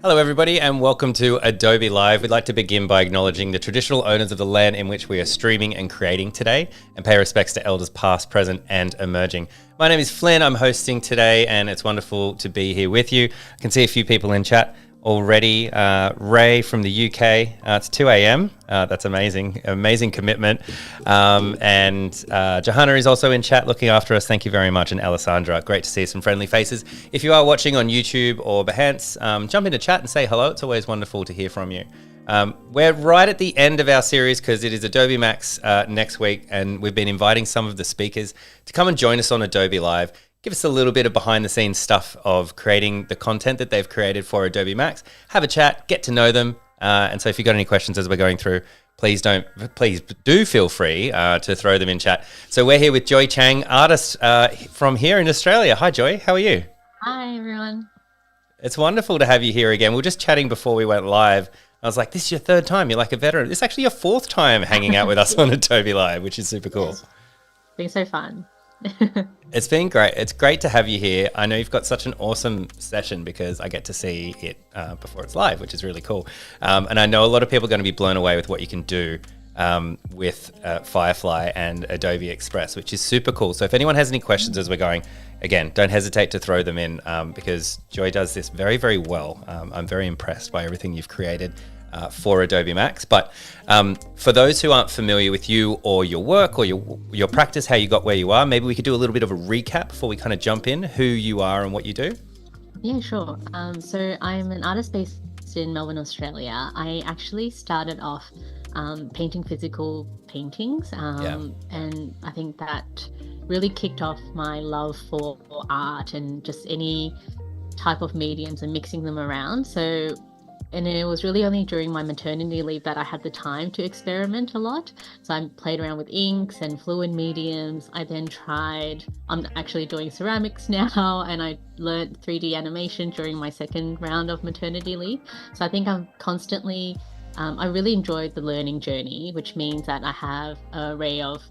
Hello everybody and welcome to Adobe Live. We'd like to begin by acknowledging the traditional owners of the land in which we are streaming and creating today and pay respects to elders past, present and emerging. My name is Flynn, I'm hosting today and it's wonderful to be here with you. I can see a few people in chat already. Ray from the UK, it's 2 a.m. That's amazing commitment. And Johanna is also in chat looking after us. Thank you very much. And Alessandra, great to see some friendly faces. If you are watching on YouTube or Behance, jump into chat and say hello. It's always wonderful to hear from you. We're right at the end of our series because it is Adobe MAX next week, and we've been inviting some of the speakers to come and join us on Adobe Live. Give us a little bit of behind the scenes stuff of creating the content that they've created for Adobe MAX. Have a chat, get to know them. And so if you've got any questions as we're going through, please do feel free to throw them in chat. So we're here with Joy Chiang, artist from here in Australia. Hi, Joy. How are you? Hi, everyone. It's wonderful to have you here again. We were just chatting before we went live. I was like, this is your third time. You're like a veteran. It's actually your fourth time hanging out with us on Adobe Live, which is super cool. It's been so fun. It's been great. It's great to have you here. I know you've got such an awesome session because I get to see it before it's live, which is really cool. And I know a lot of people are going to be blown away with what you can do with Firefly and Adobe Express, which is super cool. So if anyone has any questions as we're going, again, don't hesitate to throw them in because Joy does this very, very well. I'm very impressed by everything you've created for Adobe MAX. But for those who aren't familiar with you or your work or your practice, how you got where you are, maybe we could do a little bit of a recap before we kind of jump in who you are and what you do. Yeah, sure. So I'm an artist based in Melbourne, Australia. I actually started off painting physical paintings, and I think that really kicked off my love for art and just any type of mediums and mixing them around. And it was really only during my maternity leave that I had the time to experiment a lot. So I played around with inks and fluid mediums. I then I'm actually doing ceramics now, and I learned 3D animation during my second round of maternity leave. So I think I'm constantly, I really enjoyed the learning journey, which means that I have an array of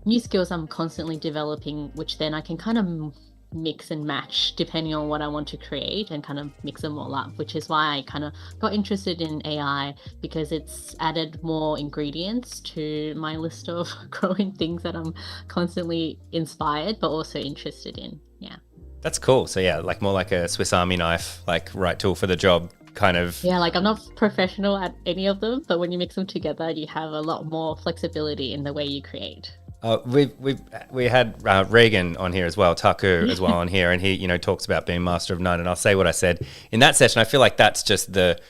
new skills I'm constantly developing, which then I can kind of mix and match depending on what I want to create and kind of mix them all up, which is why I kind of got interested in AI, because it's added more ingredients to my list of growing things that I'm constantly inspired but also interested in. Yeah, that's cool. So yeah, like more like a Swiss Army knife, like right tool for the job kind of. Yeah, like I'm not professional at any of them, but when you mix them together you have a lot more flexibility in the way you create. We had Reagan on here as well, Taku as well on here, and he talks about being master of none. And I'll say what I said in that session. I feel like that's just the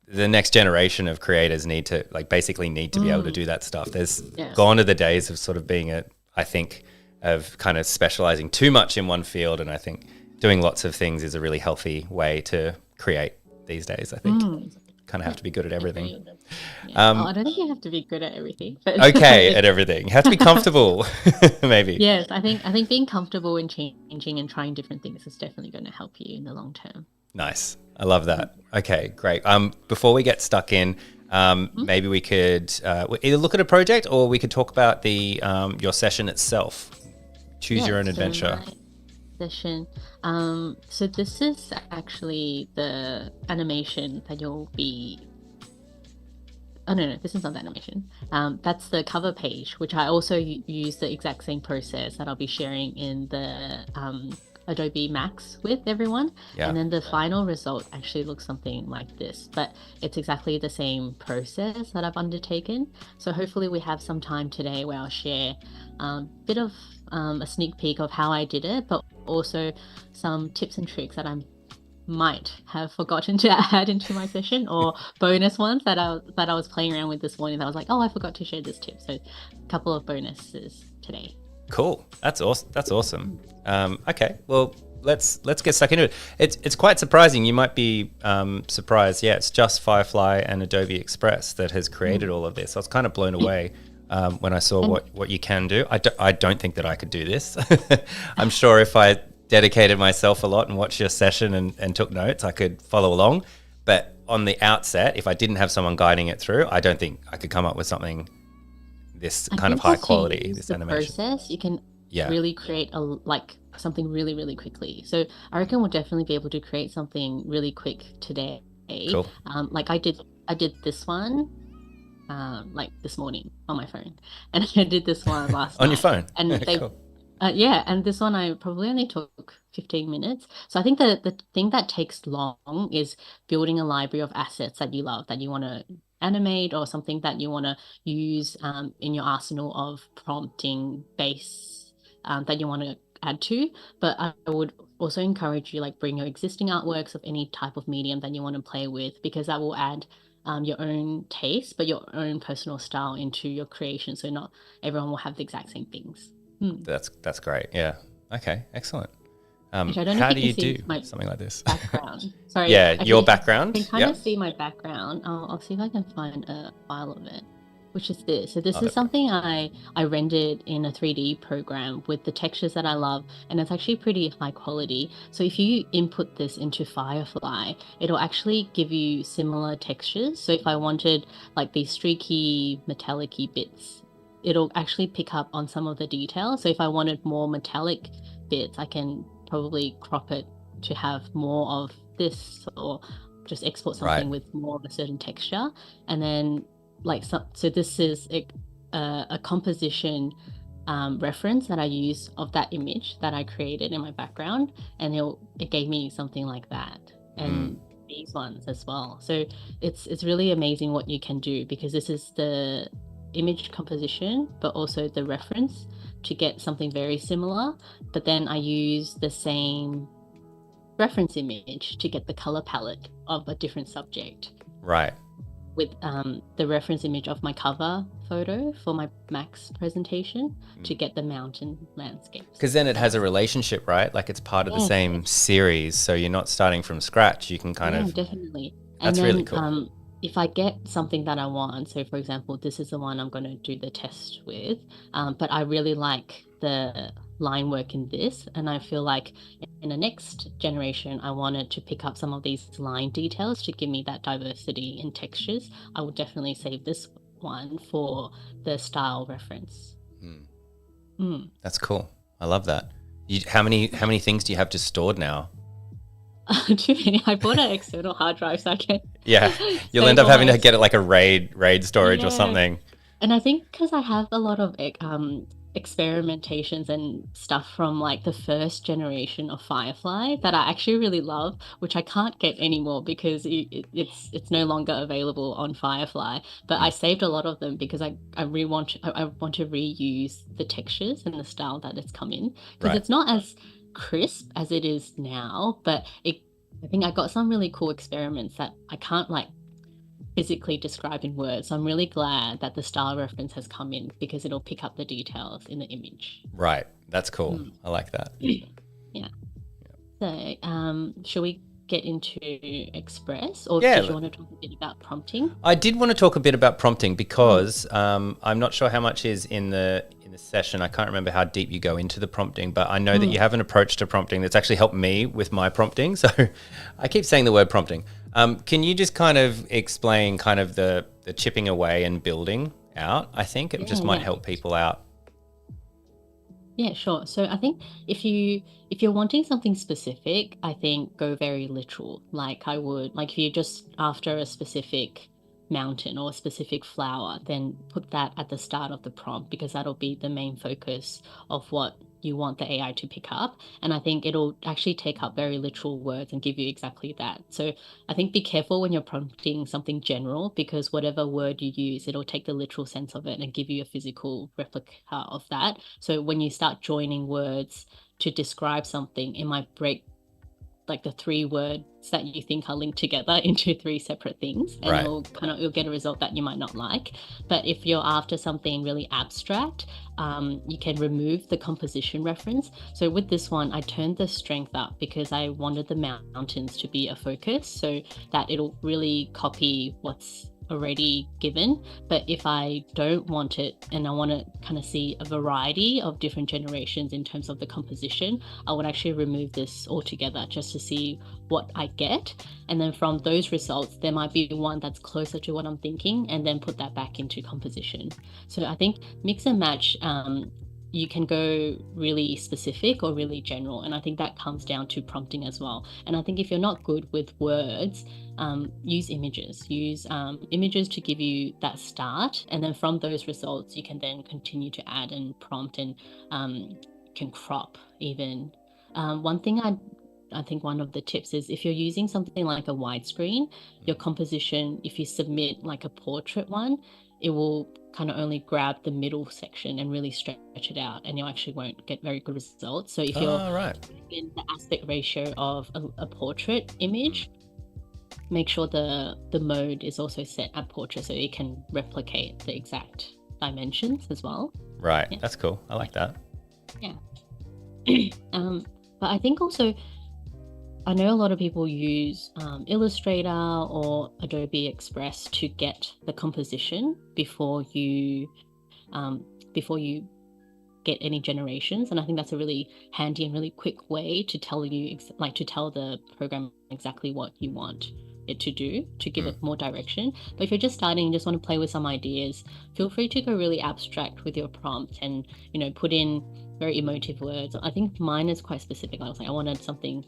next generation of creators need to be able to do that stuff. There's gone to the days of sort of being of kind of specializing too much in one field, and I think doing lots of things is a really healthy way to create these days. I think kind of have to be good at everything. I don't think you have to be good at everything. But okay, at everything. You have to be comfortable, maybe. Yes, I think being comfortable in changing and trying different things is definitely going to help you in the long term. Nice. I love that. Okay, great. Before we get stuck in, maybe we could either look at a project or we could talk about your session itself. Choose your own adventure. Session. So this is actually the animation that you'll be. Oh no, this is not the animation. That's the cover page, which I also use the exact same process that I'll be sharing in the Adobe MAX with everyone. Yeah. And then the final result actually looks something like this, but it's exactly the same process that I've undertaken. So hopefully we have some time today where I'll share a bit of a sneak peek of how I did it, but also some tips and tricks that I might have forgotten to add into my session, or bonus ones that I was playing around with this morning that I was like, oh, I forgot to share this tip. So a couple of bonuses today. Cool. That's awesome. Okay, well, let's get stuck into it. It's quite surprising. You might be surprised. Yeah, it's just Firefly and Adobe Express that has created all of this. I was kind of blown away when I saw what you can do. I don't think that I could do this. I'm sure if I dedicated myself a lot and watched your session and took notes, I could follow along. But on the outset, if I didn't have someone guiding it through, I don't think I could come up with something this kind of high quality, this animation. Process, you can really create something really, really quickly. So I reckon we'll definitely be able to create something really quick today way. Cool. Like I did this one like this morning on my phone, and I did this one last On your night, phone. and they Cool. yeah, and this one I probably only took 15 minutes. So I think that the thing that takes long is building a library of assets that you love, that you want to animate, or something that you want to use in your arsenal of prompting base that you want to add to. But I would also encourage you, like, bring your existing artworks of any type of medium that you want to play with, because that will add your own taste, but your own personal style into your creation. So not everyone will have the exact same things. That's great. Yeah. Okay. Excellent. Which I don't know How if do you you can see do my something like this? background. Sorry. Yeah, Okay, your you can background. kind Yep. of see my background. I'll see if I can find a file of it, which is this. So this Oh, is something I rendered in a 3D program with the textures that I love, and it's actually pretty high quality. So if you input this into Firefly, it'll actually give you similar textures. So if I wanted like these streaky, metallic-y bits, it'll actually pick up on some of the details. So if I wanted more metallic bits, I can probably crop it to have more of this, or just export something with more of a certain texture. And then like so this is a composition reference that I use of that image that I created in my background, and it gave me something like that, and these ones as well. So it's really amazing what you can do, because this is the image composition but also the reference to get something very similar, but then I use the same reference image to get the color palette of a different subject. Right. With the reference image of my cover photo for my Max presentation to get the mountain landscapes. Because then it has a relationship, right? Like it's part of the same series, so you're not starting from scratch. You can kind of definitely. That's and then, really cool. If I get something that I want, so for example, this is the one I'm going to do the test with, but I really like the line work in this, and I feel like in the next generation I wanted to pick up some of these line details to give me that diversity in textures. I would definitely save this one for the style reference. That's cool. I love that. How many things do you have just stored now? Too many. I bought an external hard drive so I can. Yeah, you'll end up having to get it like a RAID storage or something. And I think because I have a lot of experimentations and stuff from like the first generation of Firefly that I actually really love, which I can't get anymore because it's no longer available on Firefly. But I saved a lot of them because I want to reuse the textures and the style that it's come in, because it's not as crisp as it is now, but I think I got some really cool experiments that I can't like physically describe in words. So I'm really glad that the style reference has come in, because it'll pick up the details in the image. Right. That's cool. I like that. Yeah. So shall we get into Express, or did you want to talk a bit about prompting? I did want to talk a bit about prompting because I'm not sure how much is in the session. I can't remember how deep you go into the prompting, but I know that you have an approach to prompting that's actually helped me with my prompting. So I keep saying the word prompting. Can you just kind of explain kind of the chipping away and building out? I think it just might help people out. Yeah, sure. So I think if you're wanting something specific, I think go very literal. Like I would, like if you're just after a specific mountain or a specific flower, then put that at the start of the prompt, because that'll be the main focus of what you want the AI to pick up. And I think it'll actually take up very literal words and give you exactly that. So I think be careful when you're prompting something general, because whatever word you use, it'll take the literal sense of it and give you a physical replica of that. So when you start joining words to describe something, it might break like the 3 words that you think are linked together into 3 separate things, and you'll get a result that you might not like. But if you're after something really abstract, you can remove the composition reference. So with this one, I turned the strength up because I wanted the mountains to be a focus, so that it'll really copy what's already given. But if I don't want it and I want to kind of see a variety of different generations in terms of the composition, I would actually remove this altogether just to see what I get. And then from those results, there might be one that's closer to what I'm thinking, and then put that back into composition. So I think mix and match you can go really specific or really general. And I think that comes down to prompting as well. And I think if you're not good with words, use images. Use images to give you that start. And then from those results, you can then continue to add and prompt and can crop even. One thing I think one of the tips is if you're using something like a widescreen, your composition, if you submit like a portrait one, it will kind of only grab the middle section and really stretch it out, and you actually won't get very good results. So if you're in the aspect ratio of a portrait image, make sure the mode is also set at portrait so it can replicate the exact dimensions as well. Right. Yeah. That's cool. I like that. Yeah. But I think also, I know a lot of people use Illustrator or Adobe Express to get the composition before you get any generations, and I think that's a really handy and really quick way to tell you, to tell the program exactly what you want it to do, to give it more direction. But if you're just starting and just want to play with some ideas, feel free to go really abstract with your prompt and put in very emotive words. I think mine is quite specific. I was like, I wanted something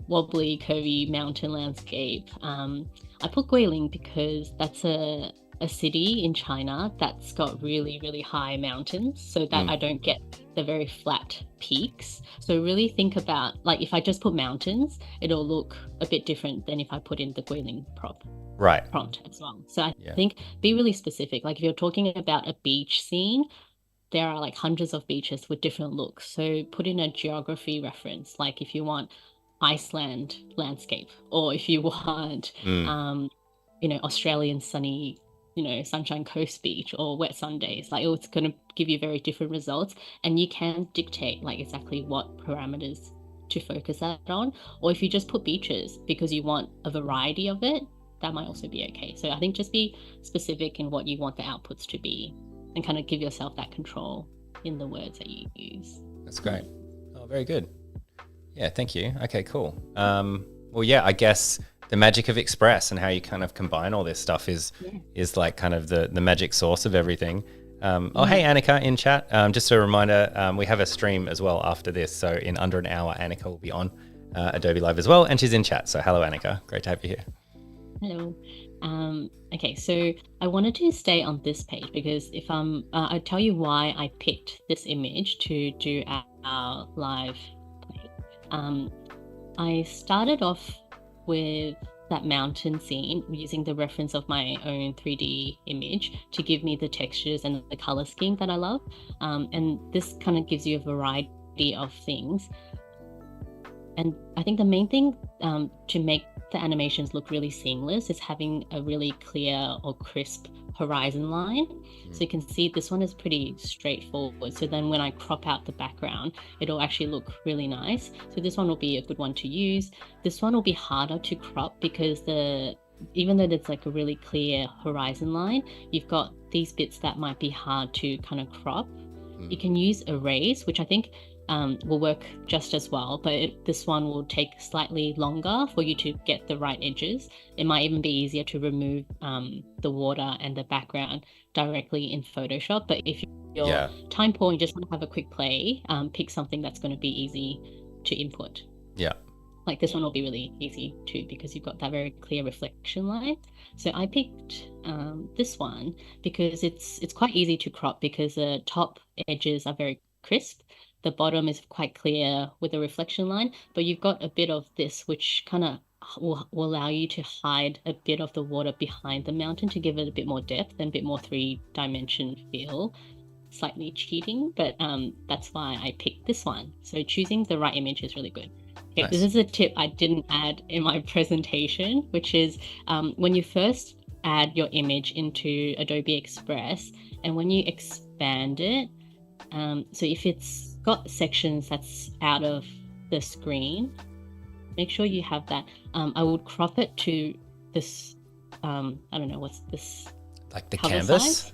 wobbly, curvy mountain landscape. I put Guilin because that's a city in China that's got really, really high mountains, so that I don't get the very flat peaks. So really think about, like, if I just put mountains, it'll look a bit different than if I put in the Guilin prompt as well. So I think be really specific. Like if you're talking about a beach scene, there are like hundreds of beaches with different looks. So put in a geography reference, like if you want Iceland landscape, or if you want Australian sunny Sunshine Coast beach or wet Sundays, like it's going to give you very different results, and you can dictate like exactly what parameters to focus that on. Or if you just put beaches because you want a variety of it, that might also be okay. So I think just be specific in what you want the outputs to be and kind of give yourself that control in the words that you use. That's great. Oh, very good. Yeah, thank you. Okay, cool. Well, yeah, I guess the magic of Express and how you kind of combine all this stuff is like kind of the magic source of everything. Oh, hey, Annika in chat. Just a reminder, we have a stream as well after this. So in under an hour, Annika will be on Adobe Live as well. And she's in chat. So hello, Annika. Great to have you here. Hello. Okay, so I wanted to stay on this page because if I'll tell you why I picked this image to do our live play. I started off with that mountain scene using the reference of my own 3D image to give me the textures and the color scheme that I love. And this kind of gives you a variety of things. And I think the main thing to make the animations look really seamless is having a really clear or crisp horizon line. So you can see this one is pretty straightforward. So then when I crop out the background, it'll actually look really nice. So this one will be a good one to use. This one will be harder to crop because even though it's like a really clear horizon line, you've got these bits that might be hard to kind of crop. You can use erase, which I think will work just as well, but this one will take slightly longer for you to get the right edges. It might even be easier to remove the water and the background directly in Photoshop. But if you're time poor and you just want to have a quick play, pick something that's going to be easy to input. Yeah. Like this one will be really easy too because you've got that very clear reflection line. So I picked this one because it's quite easy to crop because the top edges are very crisp. The bottom is quite clear with a reflection line, but you've got a bit of this which kind of will allow you to hide a bit of the water behind the mountain to give it a bit more depth and a bit more three-dimension feel. Slightly cheating, but that's why I picked this one. So choosing the right image is really good. Okay, nice. This is a tip I didn't add in my presentation, which is when you first add your image into Adobe Express and when you expand it, so if it's got sections that's out of the screen, make sure you have that. I would crop it to this, I don't know, what's this? Like the canvas? Size?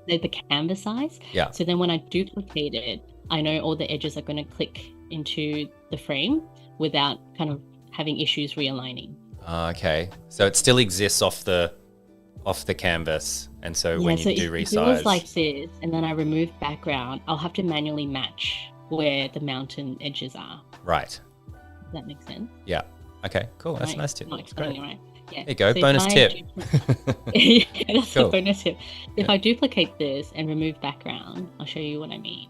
The canvas size. Yeah. So then when I duplicate it, I know all the edges are going to click into the frame without kind of having issues realigning. Okay. So it still exists off the off the canvas. And so Yeah, when so you do if it was like resize, this and then I remove background, I'll have to manually match where the mountain edges are. right. Does that make sense? Yeah. Okay, cool. That's a Right? nice tip. Not That's great. explaining it right. Yeah. There you go. So if Bonus I tip. yeah, that's a Cool. bonus tip. If Yeah. I duplicate this and remove background, I'll show you what I mean.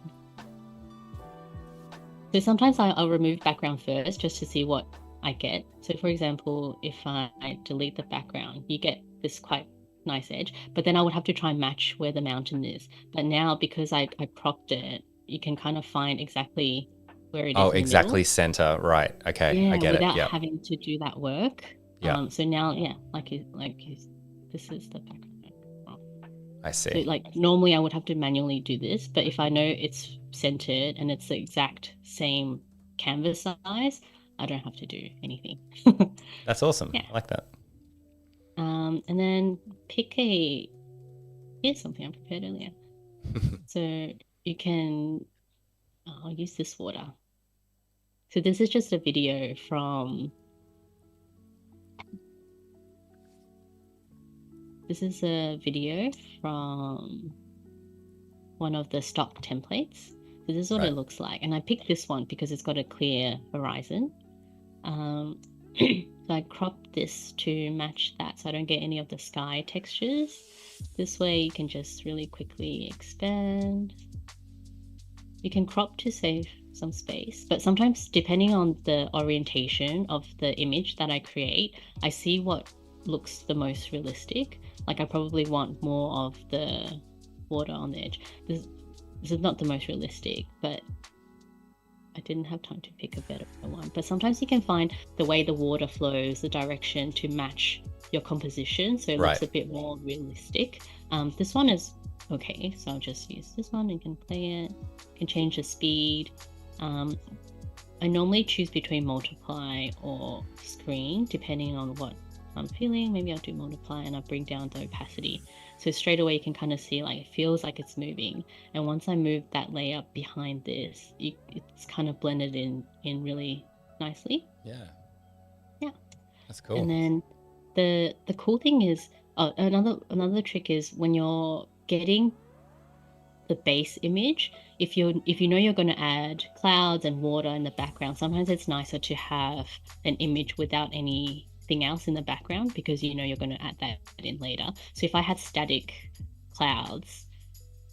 So sometimes I'll remove background first just to see what I get. So for example, if I delete the background, you get this quite nice edge, but then I would have to try and match where the mountain is. But now because I cropped it, you can kind of find exactly where it is Oh, in the exactly middle. center. Right. Okay. I Yeah, get it. without Yeah. having to do that work. Yeah. So now, yeah, this is the background. I So see. like normally I would have to manually do this, but if I know it's centered and it's the exact same canvas size, I don't have to do anything. That's awesome. Yeah. I like that. And then here's something I prepared earlier. So you can, I'll use this water. So this is just a video from, one of the stock templates. So this is what Right. it looks like. And I picked this one because it's got a clear horizon. So I cropped this to match that so I don't get any of the sky textures. This way you can just really quickly expand. You can crop to save some space, but sometimes depending on the orientation of the image that I create, I see what looks the most realistic. Like I probably want more of the water on the edge. This is not the most realistic, but I didn't have time to pick a better one. But sometimes you can find the way the water flows, the direction to match your composition, so it looks a bit more realistic. This one is okay, so I'll just use this one and can play it. Can change the speed. I normally choose between multiply or screen depending on what I'm feeling. Maybe I'll do multiply and I'll bring down the opacity. So straight away you can kind of see like it feels like it's moving. And once I move that layer behind this, it's kind of blended in really nicely. Yeah. Yeah. That's cool. And then the cool thing is another trick is when you're getting the base image, if you know you're going to add clouds and water in the background, sometimes it's nicer to have an image without anything else in the background because you know you're going to add that in later. So if I had static clouds,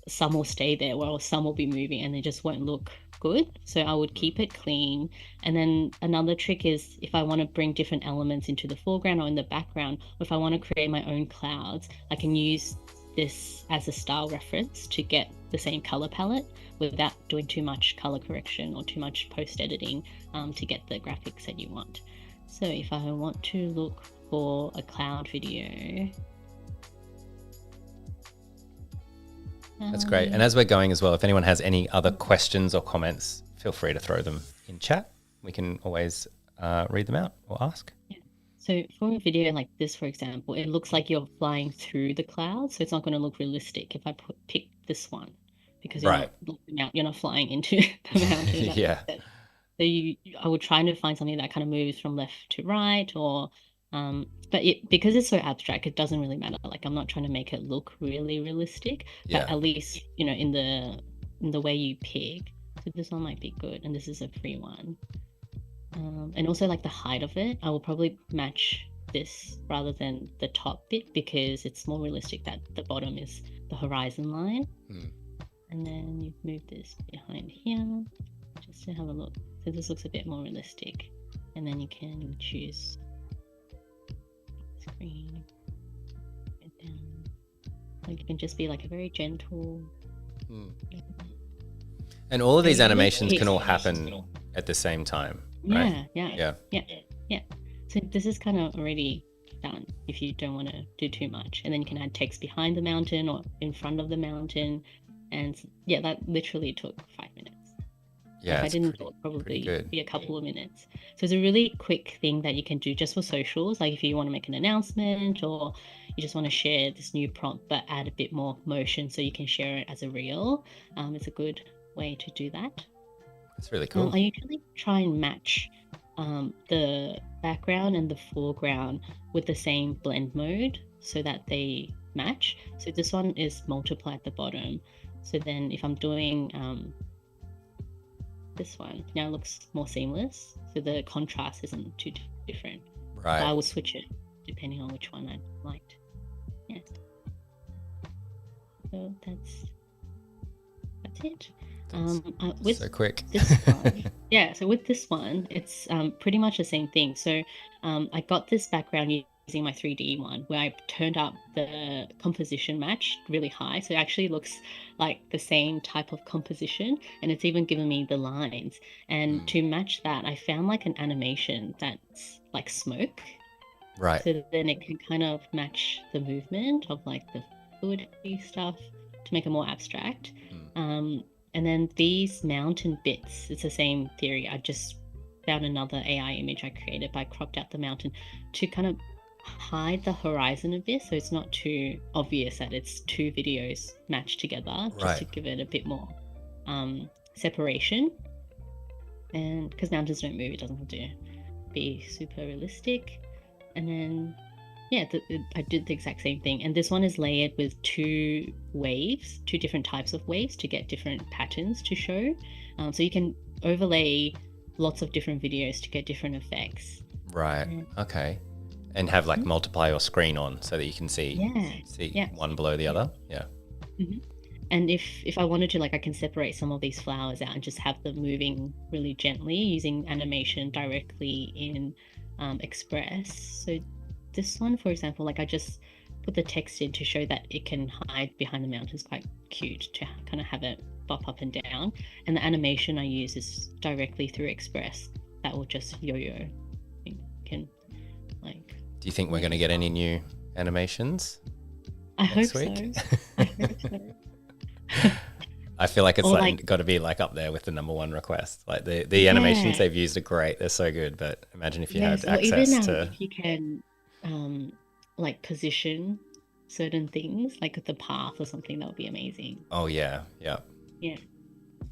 some will stay there while some will be moving and they just won't look good. So I would keep it clean. And then another trick is if I want to bring different elements into the foreground or in the background, or if I want to create my own clouds, I can use this as a style reference to get the same color palette without doing too much color correction or too much post editing to get the graphics that you want. So if I want to look for a cloud video, that's great. And as we're going as well, if anyone has any other questions or comments, feel free to throw them in chat. We can always read them out or ask. Yeah. So for a video like this, for example, it looks like you're flying through the clouds, so it's not going to look realistic if I pick this one because you're not flying into the mountain. Yeah. So I would try to find something that kind of moves from left to right, or but because it's so abstract, it doesn't really matter. Like I'm not trying to make it look really realistic, but at least in the way you pick. So this one might be good, and this is a free one. And also like the height of it, I will probably match this rather than the top bit because it's more realistic that the bottom is the horizon line. And then you move this behind here just to have a look. So this looks a bit more realistic. And then you can choose screen it down. Like it can just be like a very gentle. And all of these animations can all happen at the same time. Right? Yeah. So this is kind of already done if you don't want to do too much. And then you can add text behind the mountain or in front of the mountain. And yeah, that literally took 5 minutes. Yeah, if I didn't, probably be a couple of minutes. So it's a really quick thing that you can do just for socials. Like if you want to make an announcement or you just want to share this new prompt, but add a bit more motion so you can share it as a reel. It's a good way to do that. That's really cool. I usually try and match the background and the foreground with the same blend mode so that they match. So this one is multiply at the bottom. So then if I'm doing this one, now it looks more seamless. So the contrast isn't too different. Right. So I will switch it depending on which one I liked. Yeah. So that's it. With so quick. This one, yeah. So with this one, it's pretty much the same thing. So I got this background using my 3D one where I turned up the composition match really high, so it actually looks like the same type of composition, and it's even given me the lines. And to match that, I found like an animation that's like smoke. Right. So then it can kind of match the movement of like the fluidy stuff to make it more abstract. And then these mountain bits, it's the same theory. I just found another AI image I created, but I cropped out the mountain to kind of hide the horizon a bit, so it's not too obvious that it's two videos matched together, just to give it a bit more separation. And because mountains don't move, it doesn't have to be super realistic. And then yeah, I did the exact same thing. And this one is layered with two waves, two different types of waves to get different patterns to show. So you can overlay lots of different videos to get different effects. Right. Okay. And have like multiply your screen on so that you can see one below the other. Yeah. Mm-hmm. And if I wanted to, like, I can separate some of these flowers out and just have them moving really gently using animation directly in Express. So this one, for example, like I just put the text in to show that it can hide behind the mountains. Quite cute to kind of have it bop up and down. And the animation I use is directly through Express. That will just yo-yo. You can like. Do you think we're going to get any new animations? I hope week? So. I hope so. I feel like it's got to be like up there with the #1 request. Like the animations they've used are great. They're so good. But imagine if you had access even, to. If you can like position certain things, like the path or something, that would be amazing. Oh yeah.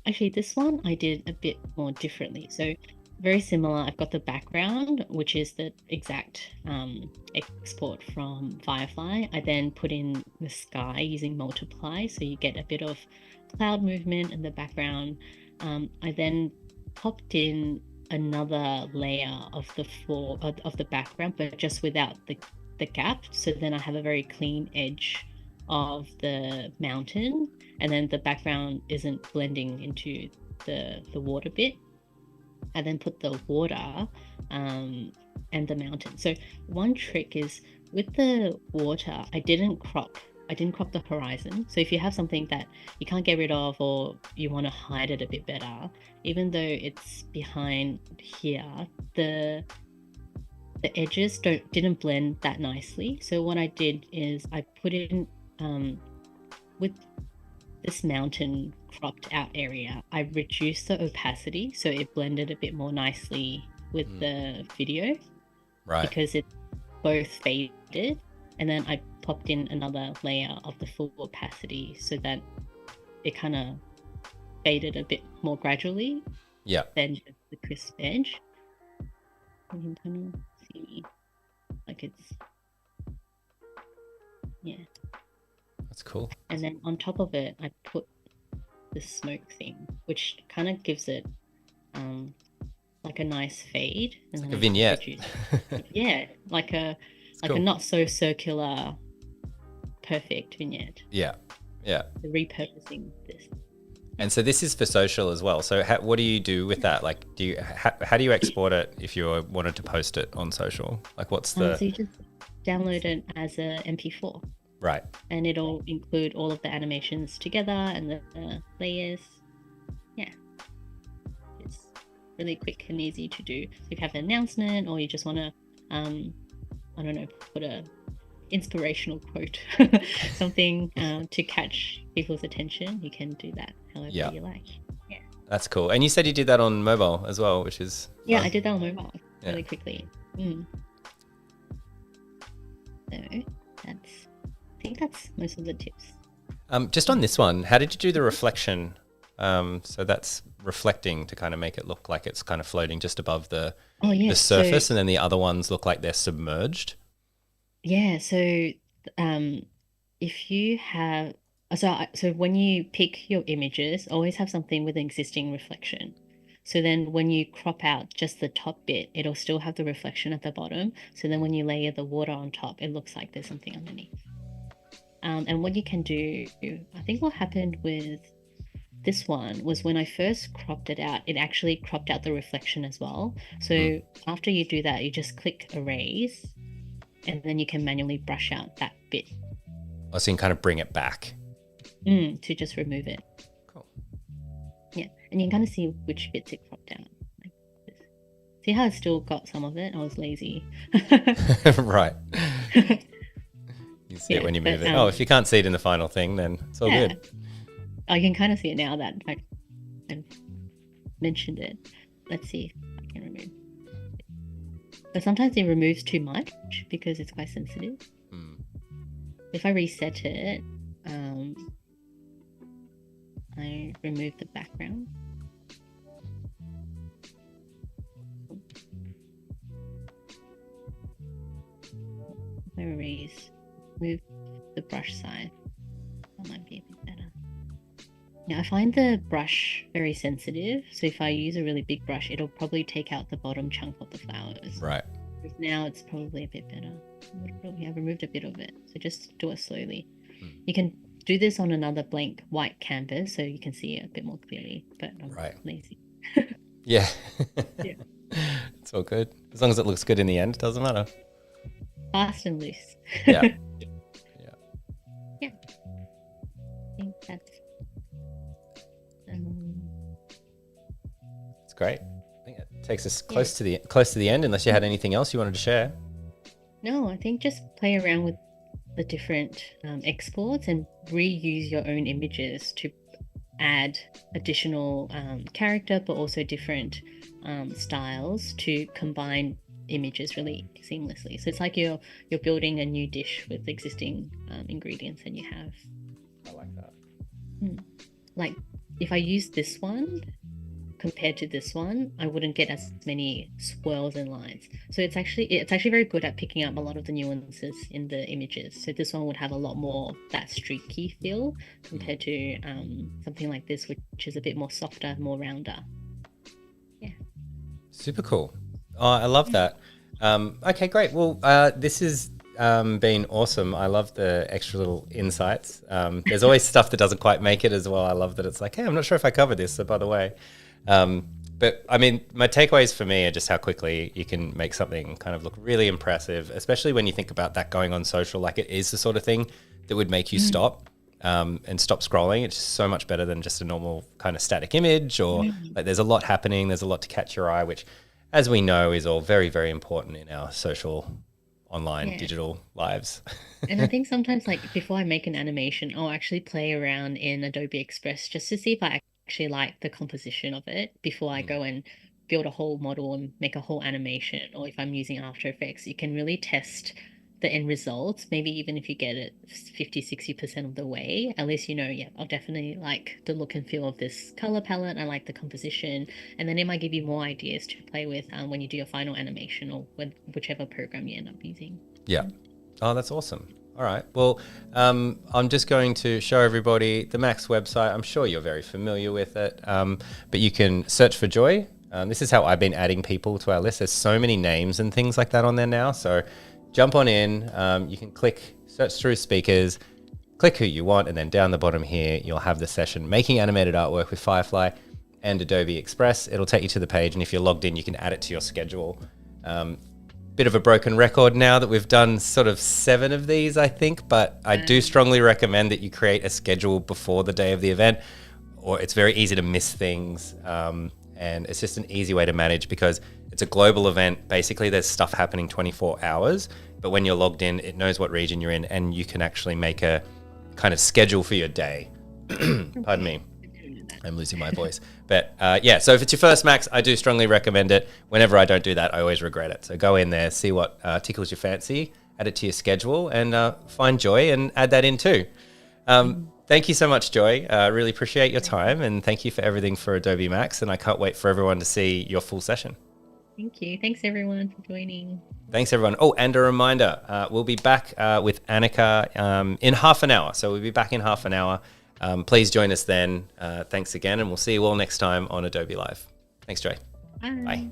Actually, this one I did a bit more differently. So very similar. I've got the background, which is the exact export from Firefly. I then put in the sky using multiply, so you get a bit of cloud movement in the background. I then popped in another layer of the floor of the background, but just without the gap. So then I have a very clean edge of the mountain, and then the background isn't blending into the water bit. I then put the water and the mountain. So one trick is with the water, I didn't crop the horizon. So if you have something that you can't get rid of or you want to hide it a bit better, even though it's behind here, the edges didn't blend that nicely. So what I did is I put in with this mountain cropped out area, I reduced the opacity so it blended a bit more nicely with the video, right? Because it both faded, and then I popped in another layer of the full opacity so that it kind of faded a bit more gradually. Yeah. Than just the crisp edge. You can kind of see, like it's, yeah. That's cool. And then on top of it, I put the smoke thing, which kind of gives it like a nice fade. It's like a vignette. Yeah, like a not so circular, perfect vignette. Yeah. The repurposing this. And so this is for social as well. So what do you do with that? Like, how do you export it if you wanted to post it on social? Like, what's the? So you just download it as a MP4. Right. And it'll include all of the animations together and the layers. Yeah. It's really quick and easy to do. So if you have an announcement or you just want to, I don't know, put a inspirational quote, something to catch people's attention, you can do that however you like. Yeah. That's cool. And you said you did that on mobile as well, which is fun. I did that on mobile really quickly. So I think that's most of the tips. Just on this one, how did you do the reflection So that's reflecting to kind of make it look like it's kind of floating just above the surface, and then the other ones look like they're submerged. Yeah, so if you have so when you pick your images, always have something with an existing reflection. So then when you crop out just the top bit, it'll still have the reflection at the bottom. So then when you layer the water on top, it looks like there's something underneath. And what you can do, I think what happened with this one was when I first cropped it out, it actually cropped out the reflection as well. So after you do that, you just click erase, and then you can manually brush out that bit. Oh, so you can kind of bring it back. To just remove it. Cool. Yeah, and you can kind of see which bits it cropped out. Like this. See how I still got some of it? I was lazy. Right. You see it when you move it. If you can't see it in the final thing, then it's all good. I can kind of see it now that I've mentioned it. Let's see if I can remove. But sometimes it removes too much because it's quite sensitive. If I reset it, I remove the background. I erase, move the brush size. That might be a bit better. Now I find the brush very sensitive, so if I use a really big brush, it'll probably take out the bottom chunk of the flowers. Right. Now it's probably a bit better. I've removed a bit of it, so just do it slowly. You can do this on another blank white canvas so you can see it a bit more clearly, but I'm lazy. Yeah. It's all good. As long as it looks good in the end, it doesn't matter. Fast and loose. Yeah. Yeah. I think that's it's great. I think it takes us close to the end, unless you had anything else you wanted to share. No, I think just play around with the different exports and reuse your own images to add additional character, but also different styles to combine images really seamlessly. So it's like you're building a new dish with existing ingredients and you have. I like that. Like if I use this one compared to this one, I wouldn't get as many swirls and lines. So it's actually very good at picking up a lot of the nuances in the images. So this one would have a lot more that streaky feel compared to something like this, which is a bit more softer, more rounder. Yeah. Super cool. Oh, I love that. Okay, great. Well, this has been awesome. I love the extra little insights. There's always stuff that doesn't quite make it as well. I love that it's like, hey, I'm not sure if I covered this, so by the way. But I mean, my takeaways for me are just how quickly you can make something kind of look really impressive, especially when you think about that going on social. Like it is the sort of thing that would make you stop and stop scrolling. It's just so much better than just a normal kind of static image, or like there's a lot happening. There's a lot to catch your eye, which, as we know, is all very, very important in our social, online, digital lives. And I think sometimes, like before I make an animation, I'll actually play around in Adobe Express just to see if I actually like the composition of it before I go and build a whole model and make a whole animation. Or if I'm using After Effects, you can really test the end results. Maybe even if you get it 50-60% of the way, at least you know, I'll definitely like the look and feel of this color palette. I like the composition, and then it might give you more ideas to play with when you do your final animation or whichever program you end up using. Yeah. Oh, that's awesome. All right. Well, I'm just going to show everybody the Max website. I'm sure you're very familiar with it, but you can search for Joy. This is how I've been adding people to our list. There's so many names and things like that on there now. So jump on in. You can search through speakers, click who you want, and then down the bottom here, you'll have the session Making Animated Artwork with Firefly and Adobe Express. It'll take you to the page, and if you're logged in, you can add it to your schedule. Bit of a broken record now that we've done sort of 7 of these, I think, but I do strongly recommend that you create a schedule before the day of the event, or it's very easy to miss things. And it's just an easy way to manage because it's a global event. Basically, there's stuff happening 24 hours, but when you're logged in, it knows what region you're in, and you can actually make a kind of schedule for your day. Pardon me. I'm losing my voice. But so if it's your first Max, I do strongly recommend it. Whenever I don't do that, I always regret it. So go in there, see what tickles your fancy, add it to your schedule, and find Joy and add that in too. Thank you so much, Joy. Really appreciate your time, and thank you for everything for Adobe Max. And I can't wait for everyone to see your full session. Thank you. Thanks everyone for joining. Thanks, everyone. Oh, and a reminder, we'll be back with Annika in half an hour. So we'll be back in half an hour. Please join us then. Thanks again, and we'll see you all next time on Adobe Live. Thanks, Joy. Bye. Bye.